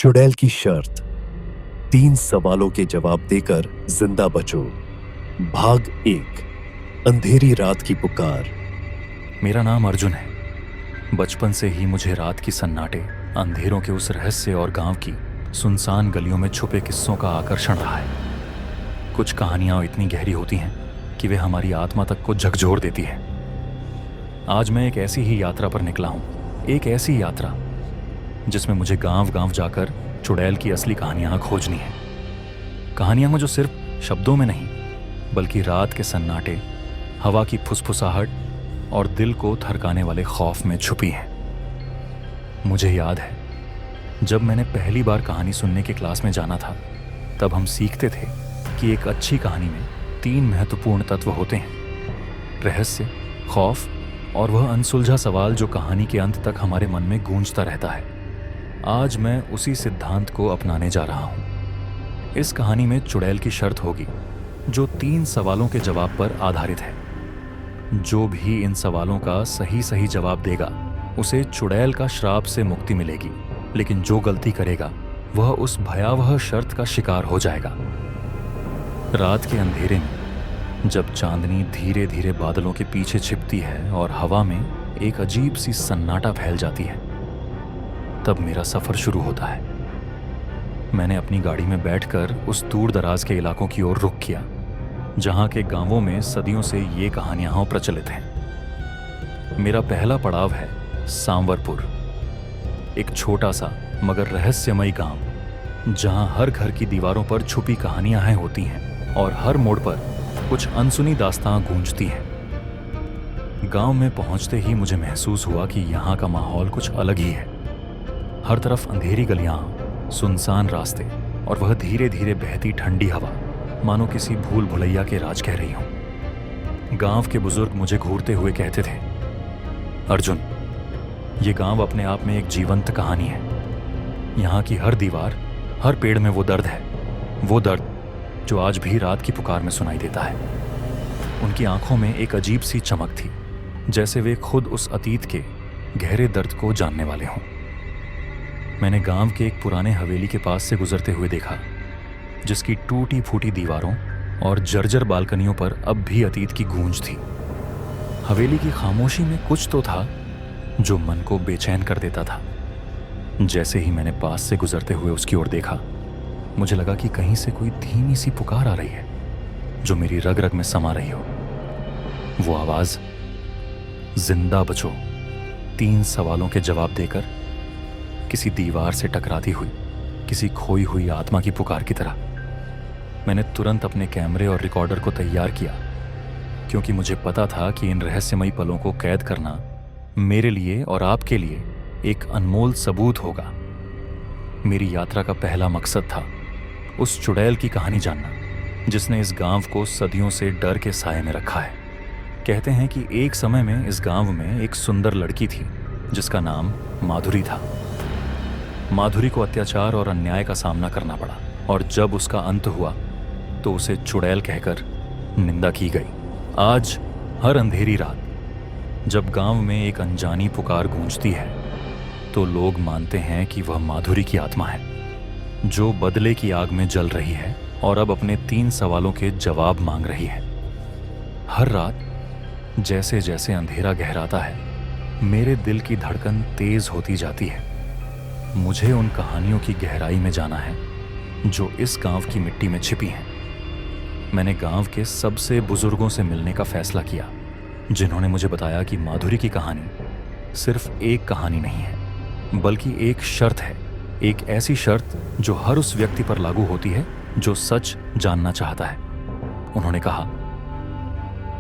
चुड़ैल की शर्त। 3 सवालों के जवाब देकर जिंदा बचो। भाग 1। अंधेरी रात की पुकार। मेरा नाम अर्जुन है। बचपन से ही मुझे रात की सन्नाटे, अंधेरों के उस रहस्य और गांव की सुनसान गलियों में छुपे किस्सों का आकर्षण रहा है। कुछ कहानियां इतनी गहरी होती हैं कि वे हमारी आत्मा तक को झकझोर देती है। आज मैं एक ऐसी ही यात्रा पर निकला हूं, एक ऐसी यात्रा जिसमें मुझे गांव-गांव जाकर चुड़ैल की असली कहानियां खोजनी है। कहानियां जो सिर्फ शब्दों में नहीं, बल्कि रात के सन्नाटे, हवा की फुसफुसाहट और दिल को थरकाने वाले खौफ में छुपी है। मुझे याद है, जब मैंने पहली बार कहानी सुनने के क्लास में जाना था, तब हम सीखते थे कि एक अच्छी कहानी में 3 महत्वपूर्ण तत्व होते हैं: रहस्य, खौफ और वह अनसुलझा सवाल जो कहानी के अंत तक हमारे मन में गूंजता रहता है। आज मैं उसी सिद्धांत को अपनाने जा रहा हूं। इस कहानी में चुड़ैल की शर्त होगी, जो 3 सवालों के जवाब पर आधारित है। जो भी इन सवालों का सही जवाब देगा, उसे चुड़ैल का श्राप से मुक्ति मिलेगी, लेकिन जो गलती करेगा वह उस भयावह शर्त का शिकार हो जाएगा। रात के अंधेरे में जब चांदनी धीरे धीरे बादलों के पीछे छिपती है और हवा में एक अजीब सी सन्नाटा फैल जाती है, तब मेरा सफर शुरू होता है। मैंने अपनी गाड़ी में बैठकर उस दूर दराज के इलाकों की ओर रुख किया, जहां के गांवों में सदियों से ये कहानियां प्रचलित हैं। मेरा पहला पड़ाव है सांवरपुर, एक छोटा सा मगर रहस्यमयी गांव, जहां हर घर की दीवारों पर छुपी कहानियां होती हैं और हर मोड़ पर कुछ अनसुनी दास्तां गूंजती हैं। गांव में पहुंचते ही मुझे महसूस हुआ कि यहाँ का माहौल कुछ अलग ही है। हर तरफ अंधेरी गलियां, सुनसान रास्ते और वह धीरे धीरे बहती ठंडी हवा, मानो किसी भूल भुलैया के राज कह रही हूं। गांव के बुजुर्ग मुझे घूरते हुए कहते थे, अर्जुन, ये गांव अपने आप में एक जीवंत कहानी है। यहाँ की हर दीवार, हर पेड़ में वो दर्द है, वो दर्द जो आज भी रात की पुकार में सुनाई देता है। उनकी आंखों में एक अजीब सी चमक थी, जैसे वे खुद उस अतीत के गहरे दर्द को जानने वाले हों। मैंने गांव के एक पुराने हवेली के पास से गुजरते हुए देखा, जिसकी टूटी फूटी दीवारों और जर्जर बालकनियों पर अब भी अतीत की गूंज थी। हवेली की खामोशी में कुछ तो था जो मन को बेचैन कर देता था। जैसे ही मैंने पास से गुजरते हुए उसकी ओर देखा, मुझे लगा कि कहीं से कोई धीमी सी पुकार आ रही है, जो मेरी रग रग में समा रही हो। वो आवाज जिंदा बचो 3 सवालों के जवाब देकर किसी दीवार से टकराती हुई, किसी खोई हुई आत्मा की पुकार की तरह। मैंने तुरंत अपने कैमरे और रिकॉर्डर को तैयार किया, क्योंकि मुझे पता था कि इन रहस्यमयी पलों को कैद करना मेरे लिए और आपके लिए एक अनमोल सबूत होगा। मेरी यात्रा का पहला मकसद था उस चुड़ैल की कहानी जानना, जिसने इस गांव को सदियों से डर के साए में रखा है। कहते हैं कि एक समय में इस गांव में एक सुंदर लड़की थी, जिसका नाम माधुरी था। माधुरी को अत्याचार और अन्याय का सामना करना पड़ा, और जब उसका अंत हुआ तो उसे चुड़ैल कहकर निंदा की गई। आज हर अंधेरी रात जब गांव में एक अनजानी पुकार गूंजती है, तो लोग मानते हैं कि वह माधुरी की आत्मा है, जो बदले की आग में जल रही है और अब अपने 3 सवालों के जवाब मांग रही है। हर रात जैसे जैसे अंधेरा गहराता है, मेरे दिल की धड़कन तेज होती जाती है। मुझे उन कहानियों की गहराई में जाना है जो इस गांव की मिट्टी में छिपी हैं। मैंने गांव के सबसे बुजुर्गों से मिलने का फैसला किया, जिन्होंने मुझे बताया कि माधुरी की कहानी सिर्फ एक कहानी नहीं है, बल्कि एक शर्त है, एक ऐसी शर्त जो हर उस व्यक्ति पर लागू होती है जो सच जानना चाहता है। उन्होंने कहा,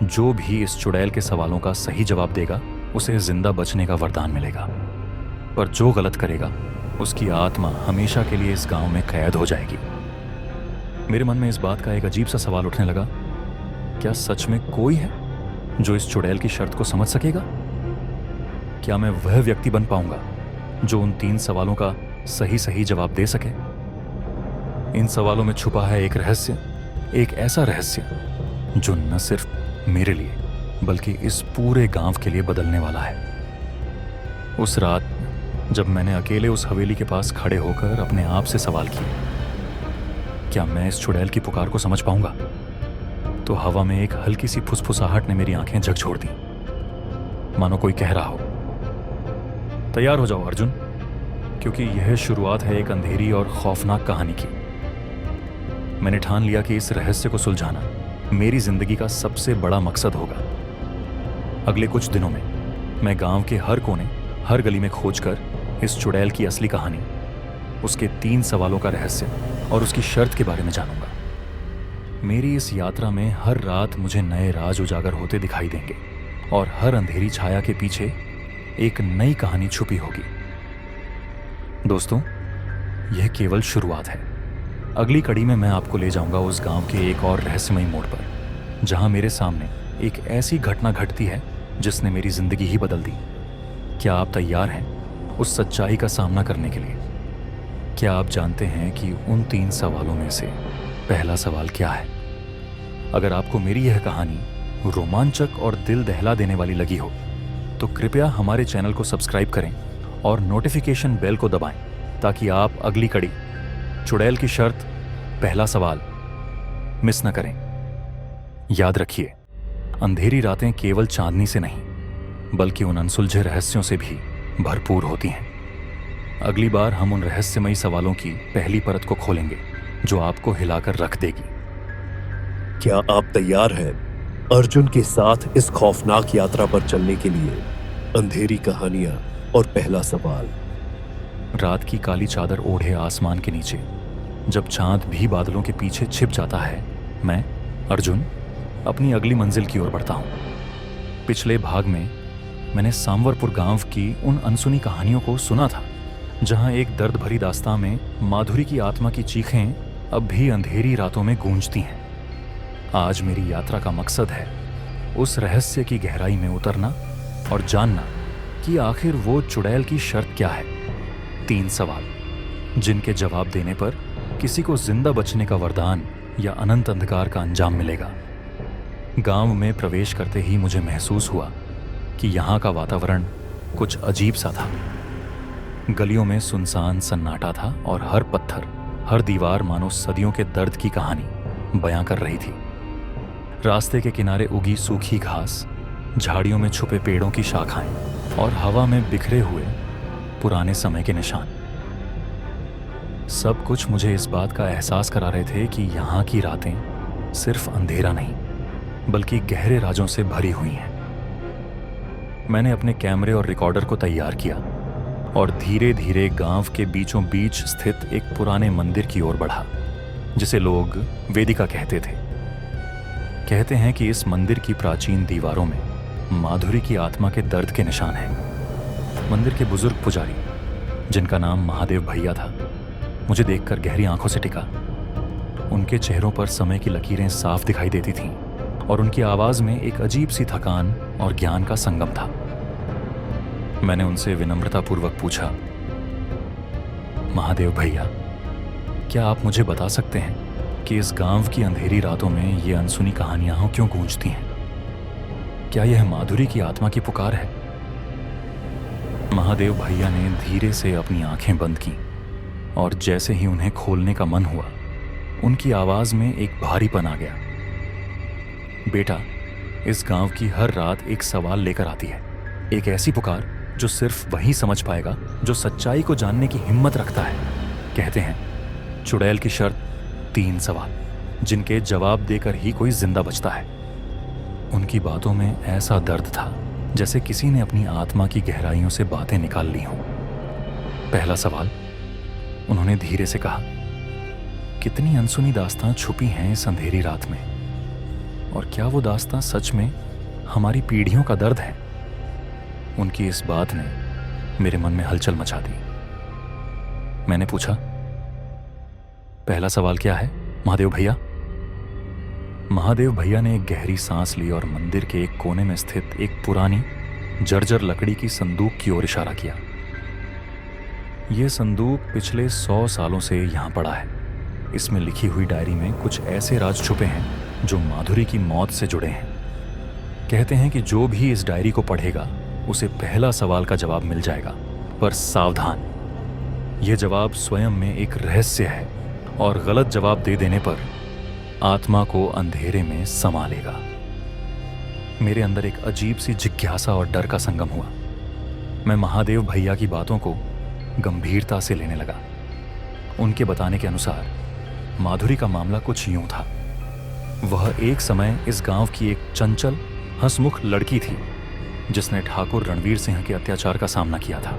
जो भी इस चुड़ैल के सवालों का सही जवाब देगा, उसे जिंदा बचने का वरदान मिलेगा, पर जो गलत करेगा, उसकी आत्मा हमेशा के लिए इस गांव में कैद हो जाएगी। मेरे मन में इस बात का एक अजीब सा सवाल उठने लगा, क्या सच में कोई है जो इस चुड़ैल की शर्त को समझ सकेगा? क्या मैं वह व्यक्ति बन पाऊंगा जो उन 3 सवालों का सही जवाब दे सके? इन सवालों में छुपा है एक रहस्य, एक ऐसा रहस्य जो न सिर्फ मेरे लिए बल्कि इस पूरे गांव के लिए बदलने वाला है। उस रात जब मैंने अकेले उस हवेली के पास खड़े होकर अपने आप से सवाल किया, क्या मैं इस चुड़ैल की पुकार को समझ पाऊंगा, तो हवा में एक हल्की सी फुसफुसाहट ने मेरी आंखें झकझोर दी, मानो कोई कह रहा हो, तैयार हो जाओ अर्जुन, क्योंकि यह शुरुआत है एक अंधेरी और खौफनाक कहानी की। मैंने ठान लिया कि इस रहस्य को सुलझाना मेरी जिंदगी का सबसे बड़ा मकसद होगा। अगले कुछ दिनों में मैं गांव के हर कोने, हर गली में खोजकर इस चुड़ैल की असली कहानी, उसके 3 सवालों का रहस्य और उसकी शर्त के बारे में जानूंगा। मेरी इस यात्रा में हर रात मुझे नए राज उजागर होते दिखाई देंगे और हर अंधेरी छाया के पीछे एक नई कहानी छुपी होगी। दोस्तों, यह केवल शुरुआत है। अगली कड़ी में मैं आपको ले जाऊंगा उस गांव के एक और रहस्यमयी मोड़ पर, जहां मेरे सामने एक ऐसी घटना घटती है जिसने मेरी जिंदगी ही बदल दी। क्या आप तैयार हैं उस सच्चाई का सामना करने के लिए? क्या आप जानते हैं कि उन 3 सवालों में से पहला सवाल क्या है? अगर आपको मेरी यह कहानी रोमांचक और दिल दहला देने वाली लगी हो तो कृपया हमारे चैनल को सब्सक्राइब करें और नोटिफिकेशन बेल को दबाएं, ताकि आप अगली कड़ी चुड़ैल की शर्त, पहला सवाल मिस न करें। याद रखिए, अंधेरी रातें केवल चांदनी से नहीं बल्कि उन अनसुलझे रहस्यों से भी भरपूर होती हैं। अगली बार हम उन रहस्यमयी सवालों की पहली परत को खोलेंगे जो आपको हिलाकर रख देगी। क्या आप तैयार हैं अर्जुन के साथ इस खौफनाक यात्रा पर चलने के लिए? अंधेरी कहानियां और पहला सवाल। रात की काली चादर ओढ़े आसमान के नीचे जब चांद भी बादलों के पीछे छिप जाता है, मैं अर्जुन अपनी अगली मंजिल की ओर बढ़ता हूं। पिछले भाग में मैंने सांवरपुर गांव की उन अनसुनी कहानियों को सुना था, जहां एक दर्द भरी दास्तां में माधुरी की आत्मा की चीखें अब भी अंधेरी रातों में गूंजती हैं। आज मेरी यात्रा का मकसद है उस रहस्य की गहराई में उतरना और जानना कि आखिर वो चुड़ैल की शर्त क्या है। 3 सवाल जिनके जवाब देने पर किसी को जिंदा बचने का वरदान या अनंत अंधकार का अंजाम मिलेगा। गांव में प्रवेश करते ही मुझे महसूस हुआ कि यहाँ का वातावरण कुछ अजीब सा था। गलियों में सुनसान सन्नाटा था और हर पत्थर, हर दीवार मानो सदियों के दर्द की कहानी बयां कर रही थी। रास्ते के किनारे उगी सूखी घास, झाड़ियों में छुपे पेड़ों की शाखाएं और हवा में बिखरे हुए पुराने समय के निशान, सब कुछ मुझे इस बात का एहसास करा रहे थे कि यहाँ की रातें सिर्फ अंधेरा नहीं बल्कि गहरे राजों से भरी हुई हैं। मैंने अपने कैमरे और रिकॉर्डर को तैयार किया और धीरे धीरे गांव के बीचों बीच स्थित एक पुराने मंदिर की ओर बढ़ा, जिसे लोग वेदिका कहते थे। कहते हैं कि इस मंदिर की प्राचीन दीवारों में माधुरी की आत्मा के दर्द के निशान हैं। मंदिर के बुजुर्ग पुजारी, जिनका नाम महादेव भैया था, मुझे देखकर गहरी आंखों से टिका। उनके चेहरों पर समय की लकीरें साफ दिखाई देती थीं और उनकी आवाज में एक अजीब सी थकान और ज्ञान का संगम था। मैंने उनसे विनम्रतापूर्वक पूछा, महादेव भैया, क्या आप मुझे बता सकते हैं कि इस गांव की अंधेरी रातों में ये अनसुनी कहानियां क्यों गूंजती हैं? क्या यह माधुरी की आत्मा की पुकार है? महादेव भैया ने धीरे से अपनी आंखें बंद की और जैसे ही उन्हें खोलने का मन हुआ, उनकी आवाज में एक भारीपन आ गया। बेटा, इस गांव की हर रात एक सवाल लेकर आती है, एक ऐसी पुकार जो सिर्फ वही समझ पाएगा जो सच्चाई को जानने की हिम्मत रखता है। कहते हैं चुड़ैल की शर्त, 3 सवाल जिनके जवाब देकर ही कोई जिंदा बचता है। उनकी बातों में ऐसा दर्द था जैसे किसी ने अपनी आत्मा की गहराइयों से बातें निकाल ली हों। पहला सवाल, उन्होंने धीरे से कहा, कितनी अनसुनी दास्तां छुपी हैं इस अंधेरी रात में, और क्या वो दास्तां सच में हमारी पीढ़ियों का दर्द है? उनकी इस बात ने मेरे मन में हलचल मचा दी। मैंने पूछा, पहला सवाल क्या है महादेव भैया? महादेव भैया ने एक गहरी सांस ली और मंदिर के एक कोने में स्थित एक पुरानी जर्जर लकड़ी की संदूक की ओर इशारा किया। यह संदूक पिछले 100 सालों से यहां पड़ा है। इसमें लिखी हुई डायरी में कुछ ऐसे राज छुपे हैं जो माधुरी की मौत से जुड़े हैं। कहते हैं कि जो भी इस डायरी को पढ़ेगा उसे पहला सवाल का जवाब मिल जाएगा, पर सावधान। यह जवाब स्वयं में एक रहस्य है और गलत जवाब दे देने पर आत्मा को अंधेरे में समा लेगा। मेरे अंदर एक अजीब सी जिज्ञासा और डर का संगम हुआ। मैं महादेव भैया की बातों को गंभीरता से लेने लगा। उनके बताने के अनुसार माधुरी का मामला कुछ यूं था। वह एक समय इस गांव की एक चंचल हंसमुख लड़की थी जिसने ठाकुर रणवीर सिंह के अत्याचार का सामना किया था।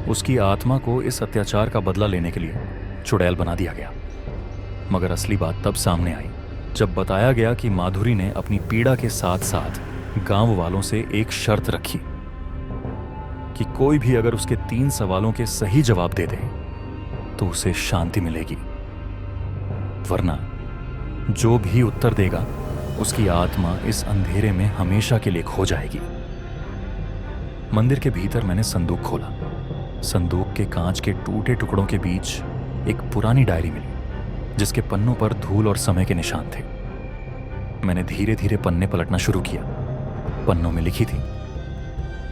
उसकी आत्मा को इस अत्याचार का बदला लेने के लिए चुड़ैल बना दिया गया। मगर असली बात तब सामने आई जब बताया गया कि माधुरी ने अपनी पीड़ा के साथ साथ गांव वालों से एक शर्त रखी कि कोई भी अगर उसके 3 सवालों के सही जवाब दे दे तो उसे शांति मिलेगी, वरना जो भी उत्तर देगा उसकी आत्मा इस अंधेरे में हमेशा के लिए खो जाएगी। मंदिर के भीतर मैंने संदूक खोला। संदूक के कांच के टूटे टुकड़ों के बीच एक पुरानी डायरी मिली जिसके पन्नों पर धूल और समय के निशान थे। मैंने धीरे धीरे पन्ने पलटना शुरू किया। पन्नों में लिखी थी,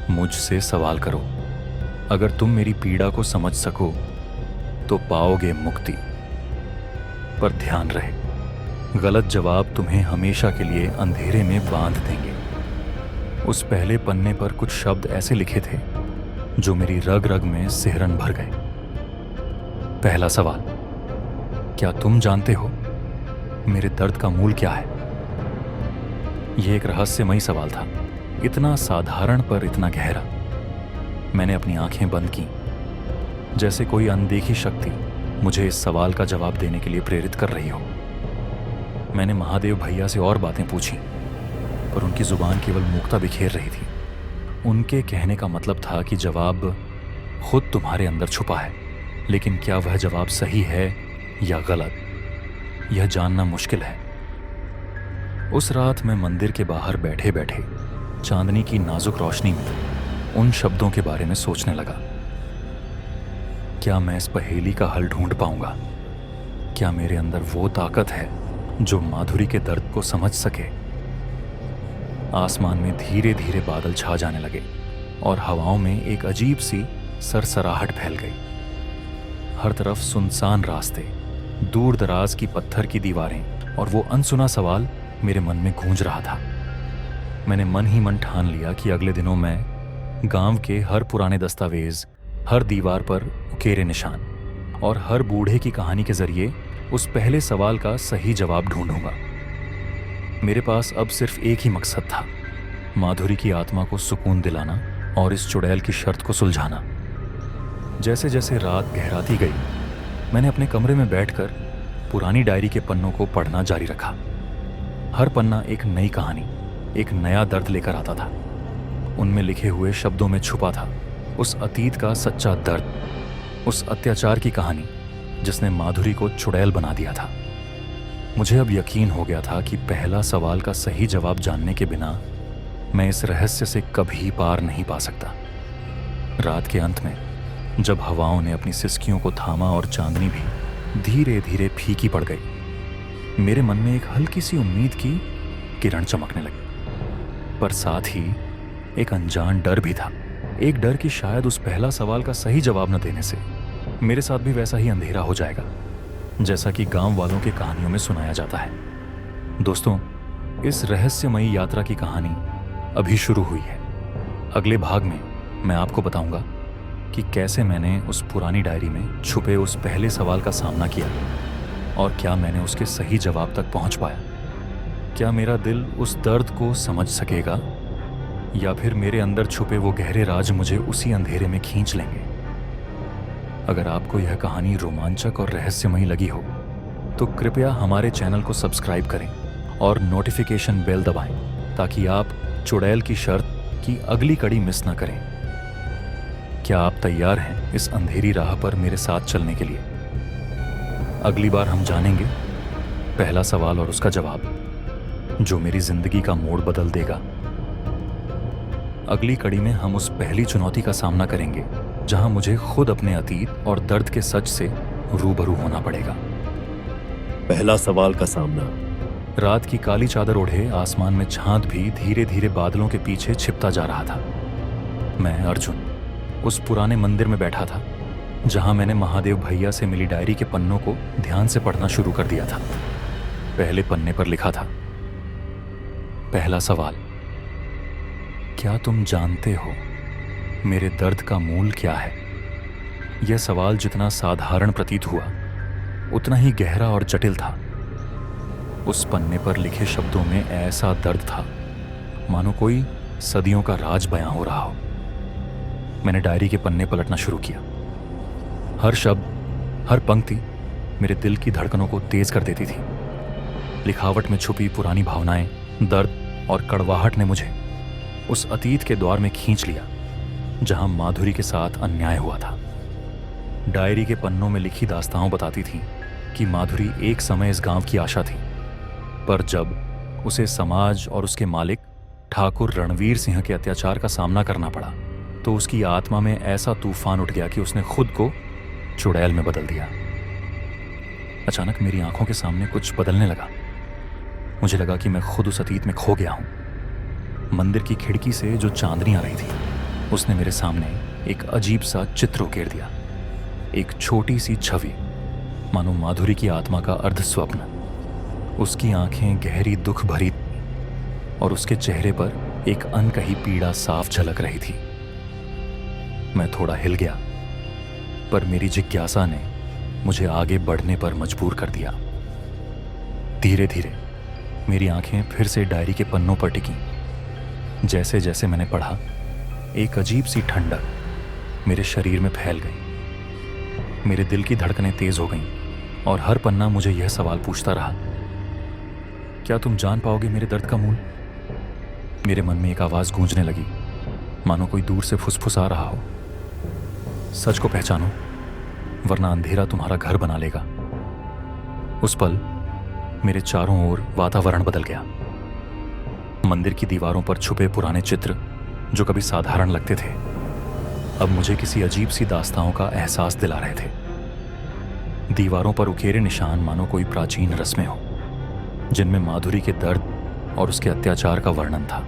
मुझसे सवाल करो, अगर तुम मेरी पीड़ा को समझ सको तो पाओगे मुक्ति, पर ध्यान रहे गलत जवाब तुम्हें हमेशा के लिए अंधेरे में बांध देंगे। उस पहले पन्ने पर कुछ शब्द ऐसे लिखे थे जो मेरी रग रग में सिहरन भर गए। पहला सवाल, क्या तुम जानते हो मेरे दर्द का मूल क्या है? यह एक रहस्यमयी सवाल था, इतना साधारण पर इतना गहरा। मैंने अपनी आंखें बंद की, जैसे कोई अनदेखी शक्ति मुझे इस सवाल का जवाब देने के लिए प्रेरित कर रही हो। मैंने महादेव भैया से और बातें पूछी, पर उनकी जुबान केवल मूकता बिखेर रही थी। उनके कहने का मतलब था कि जवाब खुद तुम्हारे अंदर छुपा है, लेकिन क्या वह जवाब सही है या गलत, यह जानना मुश्किल है। उस रात मैं मंदिर के बाहर बैठे बैठे चांदनी की नाजुक रोशनी में उन शब्दों के बारे में सोचने लगा। क्या मैं इस पहेली का हल ढूंढ पाऊंगा? क्या मेरे अंदर वो ताकत है जो माधुरी के दर्द को समझ सके? आसमान में धीरे धीरे बादल छा जाने लगे और हवाओं में एक अजीब सी सरसराहट फैल गई। हर तरफ सुनसान रास्ते, दूर दराज की पत्थर की दीवारें और वो अनसुना सवाल मेरे मन में गूंज रहा था। मैंने मन ही मन ठान लिया कि अगले दिनों मैं गांव के हर पुराने दस्तावेज, हर दीवार पर उकेरे निशान और हर बूढ़े की कहानी के जरिए उस पहले सवाल का सही जवाब ढूंढूंगा। मेरे पास अब सिर्फ एक ही मकसद था, माधुरी की आत्मा को सुकून दिलाना और इस चुड़ैल की शर्त को सुलझाना। जैसे जैसे रात गहराती गई, मैंने अपने कमरे में बैठकर पुरानी डायरी के पन्नों को पढ़ना जारी रखा। हर पन्ना एक नई कहानी, एक नया दर्द लेकर आता था। उनमें लिखे हुए शब्दों में छुपा था उस अतीत का सच्चा दर्द, उस अत्याचार की कहानी जिसने माधुरी को चुड़ैल बना दिया था। मुझे अब यकीन हो गया था कि पहला सवाल का सही जवाब जानने के बिना मैं इस रहस्य से कभी पार नहीं पा सकता। रात के अंत में जब हवाओं ने अपनी सिसकियों को थामा और चांदनी भी धीरे धीरे फीकी पड़ गई, मेरे मन में एक हल्की सी उम्मीद की किरण चमकने लगी, पर साथ ही एक अनजान डर भी था। एक डर कि शायद उस पहला सवाल का सही जवाब न देने से मेरे साथ भी वैसा ही अंधेरा हो जाएगा जैसा कि गांव वालों के कहानियों में सुनाया जाता है। दोस्तों, इस रहस्यमयी यात्रा की कहानी अभी शुरू हुई है। अगले भाग में मैं आपको बताऊंगा कि कैसे मैंने उस पुरानी डायरी में छुपे उस पहले सवाल का सामना किया और क्या मैंने उसके सही जवाब तक पहुंच पाया। क्या मेरा दिल उस दर्द को समझ सकेगा या फिर मेरे अंदर छुपे वो गहरे राज मुझे उसी अंधेरे में खींच लेंगे। अगर आपको यह कहानी रोमांचक और रहस्यमयी लगी हो तो कृपया हमारे चैनल को सब्सक्राइब करें और नोटिफिकेशन बेल दबाएं ताकि आप चुड़ैल की शर्त की अगली कड़ी मिस ना करें। क्या आप तैयार हैं इस अंधेरी राह पर मेरे साथ चलने के लिए? अगली बार हम जानेंगे पहला सवाल और उसका जवाब जो मेरी जिंदगी का मोड़ बदल देगा। अगली कड़ी में हम उस पहली चुनौती का सामना करेंगे जहां मुझे खुद अपने अतीत और दर्द के सच से रूबरू होना पड़ेगा। पहला सवाल का सामना। रात की काली चादर ओढ़े आसमान में चांद भी धीरे धीरे बादलों के पीछे छिपता जा रहा था। मैं अर्जुन उस पुराने मंदिर में बैठा था जहां मैंने महादेव भैया से मिली डायरी के पन्नों को ध्यान से पढ़ना शुरू कर दिया था। पहले पन्ने पर लिखा था, पहला सवाल, क्या तुम जानते हो मेरे दर्द का मूल क्या है? यह सवाल जितना साधारण प्रतीत हुआ उतना ही गहरा और जटिल था। उस पन्ने पर लिखे शब्दों में ऐसा दर्द था मानो कोई सदियों का राज बयां हो रहा हो। मैंने डायरी के पन्ने पलटना शुरू किया। हर शब्द, हर पंक्ति मेरे दिल की धड़कनों को तेज कर देती थी। लिखावट में छुपी पुरानी भावनाएं, दर्द और कड़वाहट ने मुझे उस अतीत के द्वार में खींच लिया जहां माधुरी के साथ अन्याय हुआ था। डायरी के पन्नों में लिखी दास्तां बताती थी कि माधुरी एक समय इस गांव की आशा थी, पर जब उसे समाज और उसके मालिक ठाकुर रणवीर सिंह के अत्याचार का सामना करना पड़ा तो उसकी आत्मा में ऐसा तूफान उठ गया कि उसने खुद को चुड़ैल में बदल दिया। अचानक मेरी आंखों के सामने कुछ बदलने लगा। मुझे लगा कि मैं खुद उस अतीत में खो गया हूं। मंदिर की खिड़की से जो चांदनी आ रही थी उसने मेरे सामने एक अजीब सा चित्र उकेर दिया। एक छोटी सी छवि, मानो माधुरी की आत्मा का अर्ध स्वप्न। उसकी आंखें गहरी दुख भरी और उसके चेहरे पर एक अनकही पीड़ा साफ झलक रही थी। मैं थोड़ा हिल गया, पर मेरी जिज्ञासा ने मुझे आगे बढ़ने पर मजबूर कर दिया। धीरे धीरे मेरी आंखें फिर से डायरी के पन्नों पर टिकीं। जैसे जैसे मैंने पढ़ा, एक अजीब सी ठंडक मेरे शरीर में फैल गई। मेरे दिल की धड़कनें तेज हो गईं और हर पन्ना मुझे यह सवाल पूछता रहा, क्या तुम जान पाओगे मेरे दर्द का मूल? मेरे मन में एक आवाज गूंजने लगी, मानो कोई दूर से फुसफुसा रहा हो, सच को पहचानो वरना अंधेरा तुम्हारा घर बना लेगा। उस पल मेरे चारों ओर वातावरण बदल गया। मंदिर की दीवारों पर छुपे पुराने चित्र जो कभी साधारण लगते थे अब मुझे किसी अजीब सी दास्ताओं का एहसास दिला रहे थे। दीवारों पर उकेरे निशान मानो कोई प्राचीन रस्में हो जिनमें माधुरी के दर्द और उसके अत्याचार का वर्णन था।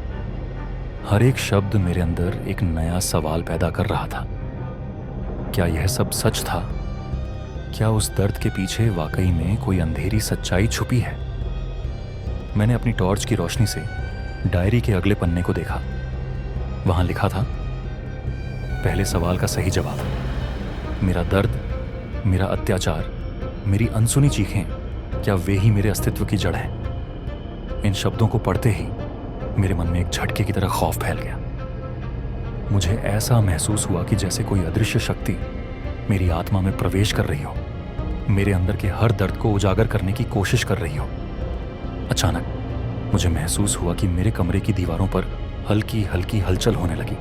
हर एक शब्द मेरे अंदर एक नया सवाल पैदा कर रहा था। क्या यह सब सच था? क्या उस दर्द के पीछे वाकई में कोई अंधेरी सच्चाई छुपी है? मैंने अपनी टॉर्च की रोशनी से डायरी के अगले पन्ने को देखा। वहां लिखा था, पहले सवाल का सही जवाब, मेरा दर्द, मेरा अत्याचार, मेरी अनसुनी चीखें, क्या वे ही मेरे अस्तित्व की जड़ है? इन शब्दों को पढ़ते ही मेरे मन में एक झटके की तरह खौफ फैल गया। मुझे ऐसा महसूस हुआ कि जैसे कोई अदृश्य शक्ति मेरी आत्मा में प्रवेश कर रही हो, मेरे अंदर के हर दर्द को उजागर करने की कोशिश कर रही हो। अचानक मुझे महसूस हुआ कि मेरे कमरे की दीवारों पर हल्की हल्की हलचल होने लगी,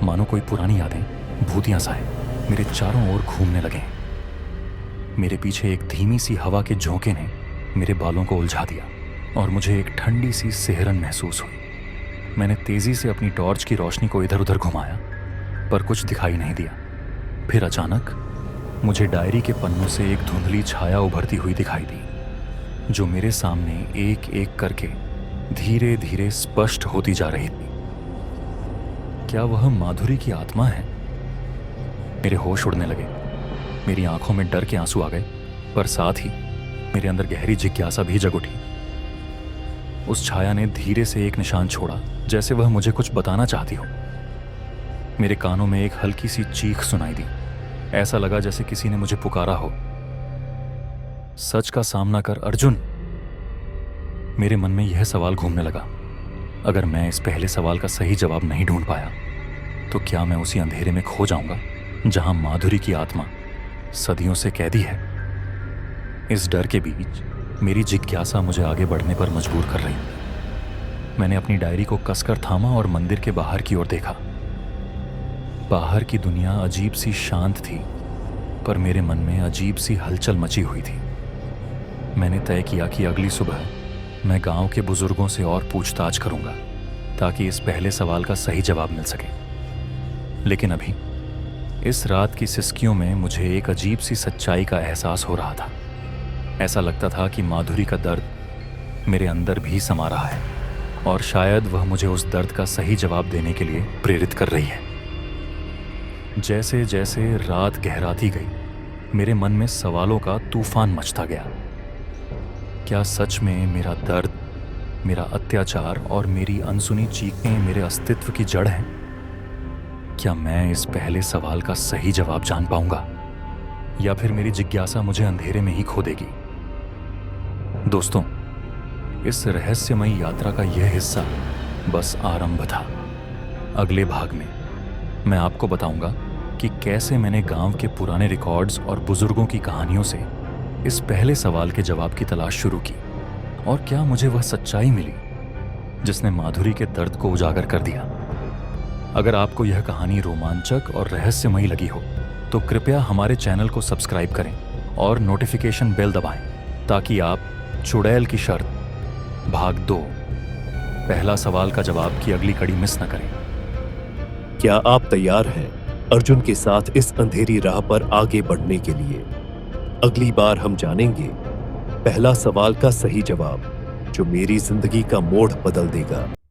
मानो कोई पुरानी यादें भूतियां सा है मेरे चारों ओर घूमने लगे। मेरे पीछे एक धीमी सी हवा के झोंके ने मेरे बालों को उलझा दिया और मुझे एक ठंडी सी सिहरन महसूस हुई। मैंने तेजी से अपनी टॉर्च की रोशनी को इधर उधर घुमाया, पर कुछ दिखाई नहीं दिया। फिर अचानक मुझे डायरी के पन्नों से एक धुंधली छाया उभरती हुई दिखाई दी जो मेरे सामने एक एक करके धीरे धीरे स्पष्ट होती जा रही थी। क्या वह माधुरी की आत्मा है? मेरे होश उड़ने लगे। मेरी आंखों में डर के आंसू आ गए, पर साथ ही मेरे अंदर गहरी जिज्ञासा भी जग उठी। उस छाया ने धीरे से एक निशान छोड़ा, जैसे वह मुझे कुछ बताना चाहती हो। मेरे कानों में एक हल्की सी चीख सुनाई दी। ऐसा लगा जैसे किसी ने मुझे पुकारा हो, सच का सामना कर अर्जुन। मेरे मन में यह सवाल घूमने लगा, अगर मैं इस पहले सवाल का सही जवाब नहीं ढूंढ पाया तो क्या मैं उसी अंधेरे में खो जाऊंगा जहां माधुरी की आत्मा सदियों से कैदी है? इस डर के बीच मेरी जिज्ञासा मुझे आगे बढ़ने पर मजबूर कर रही। मैंने अपनी डायरी को कसकर थामा और मंदिर के बाहर की ओर देखा। बाहर की दुनिया अजीब सी शांत थी, पर मेरे मन में अजीब सी हलचल मची हुई थी। मैंने तय किया कि अगली सुबह मैं गांव के बुजुर्गों से और पूछताछ करूंगा ताकि इस पहले सवाल का सही जवाब मिल सके। लेकिन अभी इस रात की सिसकियों में मुझे एक अजीब सी सच्चाई का एहसास हो रहा था। ऐसा लगता था कि माधुरी का दर्द मेरे अंदर भी समा रहा है और शायद वह मुझे उस दर्द का सही जवाब देने के लिए प्रेरित कर रही है। जैसे जैसे रात गहराती गई, मेरे मन में सवालों का तूफान मचता गया। क्या सच में मेरा दर्द, मेरा अत्याचार और मेरी अनसुनी चीखें मेरे अस्तित्व की जड़ हैं? क्या मैं इस पहले सवाल का सही जवाब जान पाऊंगा, या फिर मेरी जिज्ञासा मुझे अंधेरे में ही खो देगी? दोस्तों, इस रहस्यमयी यात्रा का यह हिस्सा बस आरंभ था। अगले भाग में मैं आपको बताऊंगा कि कैसे मैंने गांव के पुराने रिकॉर्ड्स और बुजुर्गों की कहानियों से इस पहले सवाल के जवाब की तलाश शुरू की, और क्या मुझे वह सच्चाई मिली जिसने माधुरी के दर्द को उजागर कर दिया। अगर आपको यह कहानी रोमांचक और रहस्यमयी लगी हो तो कृपया हमारे चैनल को सब्सक्राइब करें और नोटिफिकेशन बेल दबाएं, ताकि आप चुड़ैल की शर्त भाग 2 पहला सवाल का जवाब की अगली कड़ी मिस न करें। क्या आप तैयार हैं अर्जुन के साथ इस अंधेरी राह पर आगे बढ़ने के लिए? अगली बार हम जानेंगे पहला सवाल का सही जवाब, जो मेरी जिंदगी का मोड़ बदल देगा।